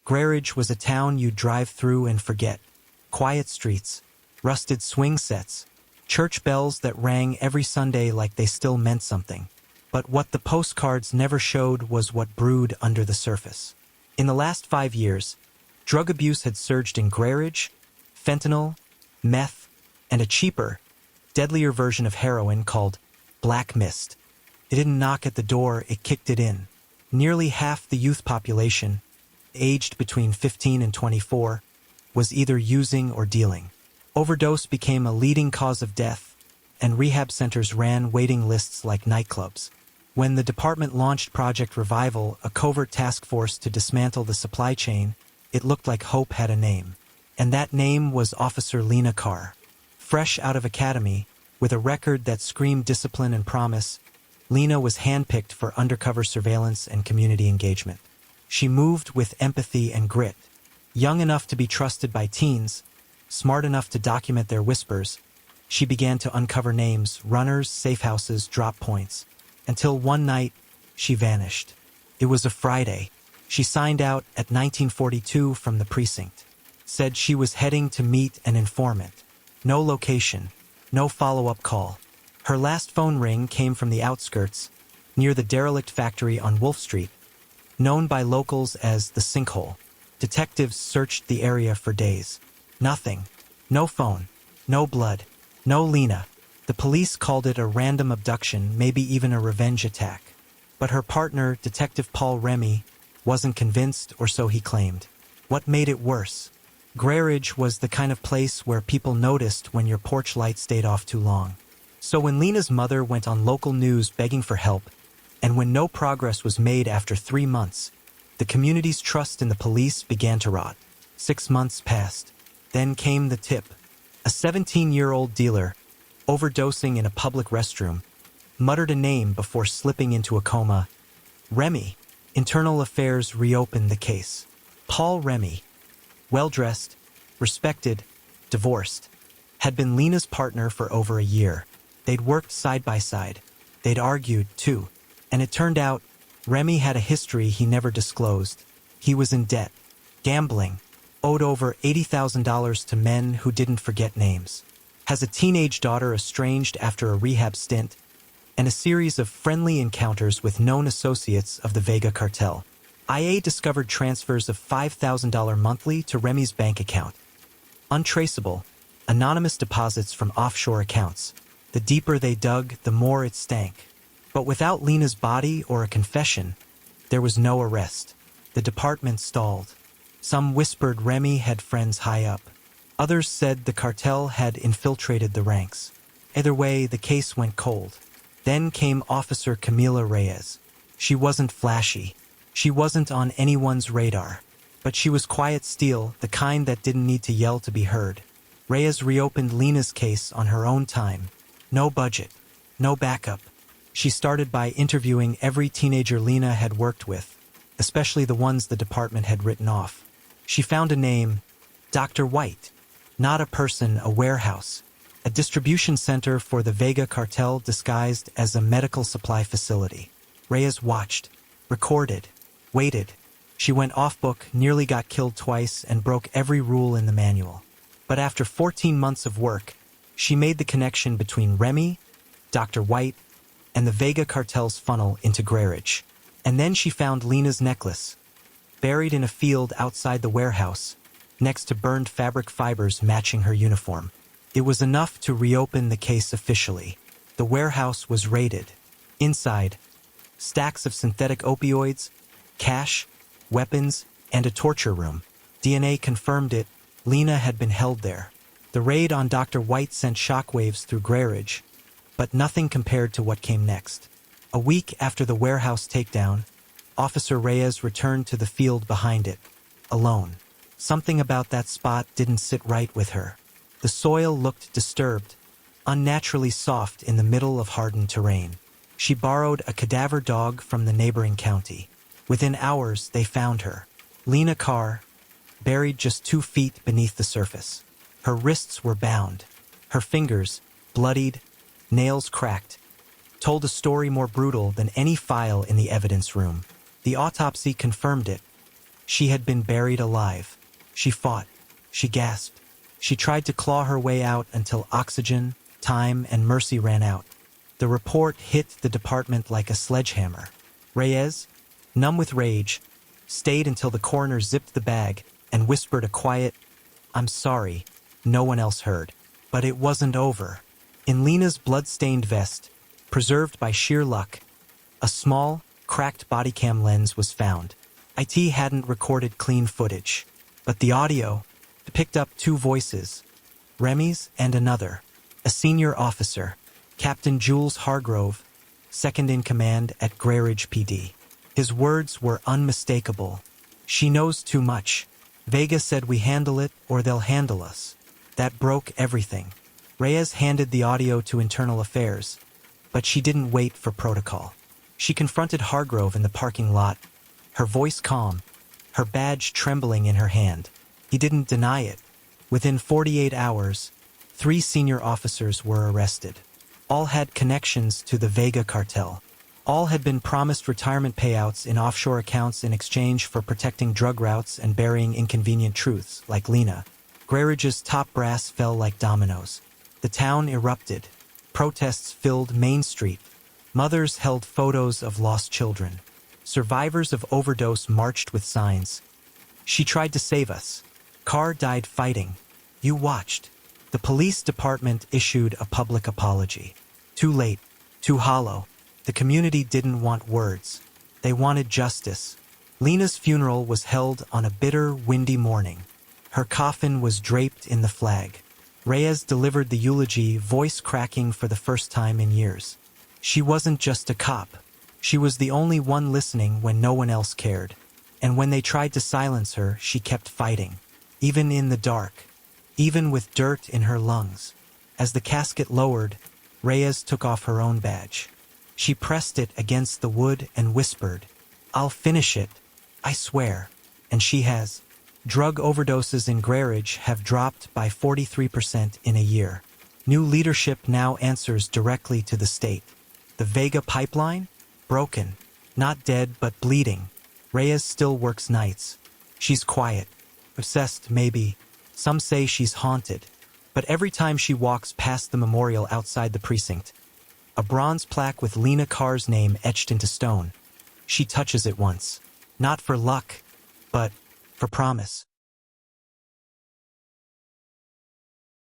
Grayridge was a town you'd drive through and forget. Quiet streets, rusted swing sets, church bells that rang every Sunday like they still meant something. But what the postcards never showed was what brewed under the surface. In the last 5 years, drug abuse had surged in Grayridge, fentanyl, meth, and a cheaper, deadlier version of heroin called black mist. It didn't knock at the door, it kicked it in. Nearly half the youth population, aged between 15 and 24, was either using or dealing. Overdose became a leading cause of death, and rehab centers ran waiting lists like nightclubs. When the department launched Project Revival, a covert task force to dismantle the supply chain, it looked like hope had a name. And that name was Officer Leena Carr. Fresh out of academy, with a record that screamed discipline and promise, Leena was handpicked for undercover surveillance and community engagement. She moved with empathy and grit. Young enough to be trusted by teens, smart enough to document their whispers, she began to uncover names, runners, safe houses, drop points. Until one night, she vanished. It was a Friday. She signed out at 1942 from the precinct. Said she was heading to meet an informant. No location, no follow-up call. Her last phone ring came from the outskirts, near the derelict factory on Wolf Street, known by locals as the Sinkhole. Detectives searched the area for days. Nothing. No phone. No blood. No Leena. The police called it a random abduction, maybe even a revenge attack. But her partner, Detective Paul Remy, wasn't convinced, or so he claimed. What made it worse? Grayridge was the kind of place where people noticed when your porch light stayed off too long. So when Leena's mother went on local news begging for help, and when no progress was made after 3 months, the community's trust in the police began to rot. 6 months passed. Then came the tip. A 17-year-old dealer, overdosing in a public restroom, muttered a name before slipping into a coma. Remy. Internal Affairs reopened the case. Paul Remy, well-dressed, respected, divorced, had been Leena's partner for over a year. They'd worked side by side. They'd argued, too. And it turned out, Remy had a history he never disclosed. He was in debt, gambling, owed over $80,000 to men who didn't forget names, has a teenage daughter estranged after a rehab stint, and a series of friendly encounters with known associates of the Vega Cartel. IA discovered transfers of $5,000 monthly to Remy's bank account. Untraceable, anonymous deposits from offshore accounts. The deeper they dug, the more it stank. But without Leena's body or a confession, there was no arrest. The department stalled. Some whispered Remy had friends high up. Others said the cartel had infiltrated the ranks. Either way, the case went cold. Then came Officer Camila Reyes. She wasn't flashy. She wasn't on anyone's radar. But she was quiet steel, the kind that didn't need to yell to be heard. Reyes reopened Leena's case on her own time. No budget. No backup. She started by interviewing every teenager Leena had worked with, especially the ones the department had written off. She found a name, Dr. White. Not a person, a warehouse. A distribution center for the Vega Cartel disguised as a medical supply facility. Reyes watched, recorded, waited. She went off-book, nearly got killed twice, and broke every rule in the manual. But after 14 months of work, she made the connection between Remy, Dr. White, and the Vega Cartel's funnel into Grayridge. And then she found Leena's necklace, buried in a field outside the warehouse, next to burned fabric fibers matching her uniform. It was enough to reopen the case officially. The warehouse was raided. Inside, stacks of synthetic opioids, cash, weapons, and a torture room. DNA confirmed it. Leena had been held there. The raid on Dr. White sent shockwaves through Grayridge, but nothing compared to what came next. A week after the warehouse takedown, Officer Reyes returned to the field behind it, alone. Something about that spot didn't sit right with her. The soil looked disturbed, unnaturally soft in the middle of hardened terrain. She borrowed a cadaver dog from the neighboring county. Within hours, they found her, Leena Carr, buried just 2 feet beneath the surface. Her wrists were bound, her fingers, bloodied, nails cracked, told a story more brutal than any file in the evidence room. The autopsy confirmed it. She had been buried alive. She fought. She gasped. She tried to claw her way out until oxygen, time, and mercy ran out. The report hit the department like a sledgehammer. Reyes, numb with rage, stayed until the coroner zipped the bag and whispered a quiet, "I'm sorry." No one else heard. But it wasn't over. In Leena's blood-stained vest, preserved by sheer luck, a small, cracked body cam lens was found. IT hadn't recorded clean footage, but the audio picked up two voices, Remy's and another, a senior officer, Captain Jules Hargrove, second in command at Grayridge PD. His words were unmistakable. "She knows too much. Vega said we handle it or they'll handle us." That broke everything. Reyes handed the audio to Internal Affairs, but she didn't wait for protocol. She confronted Hargrove in the parking lot, her voice calm, her badge trembling in her hand. He didn't deny it. Within 48 hours, 3 senior officers were arrested. All had connections to the Vega cartel. All had been promised retirement payouts in offshore accounts in exchange for protecting drug routes and burying inconvenient truths, like Leena. Grayridge's top brass fell like dominoes. The town erupted. Protests filled Main Street. Mothers held photos of lost children. Survivors of overdose marched with signs. "She tried to save us. Carr died fighting. You watched." The police department issued a public apology. Too late. Too hollow. The community didn't want words. They wanted justice. Leena's funeral was held on a bitter, windy morning. Her coffin was draped in the flag. Reyes delivered the eulogy, voice cracking for the first time in years. She wasn't just a cop. She was the only one listening when no one else cared. And when they tried to silence her, she kept fighting. Even in the dark. Even with dirt in her lungs. As the casket lowered, Reyes took off her own badge. She pressed it against the wood and whispered, "I'll finish it. I swear." And she has. Drug overdoses in Grayridge have dropped by 43% in a year. New leadership now answers directly to the state. The Vega pipeline? Broken. Not dead, but bleeding. Reyes still works nights. She's quiet. Obsessed, maybe. Some say she's haunted. But every time she walks past the memorial outside the precinct, a bronze plaque with Leena Carr's name etched into stone, she touches it once. Not for luck, but for promise.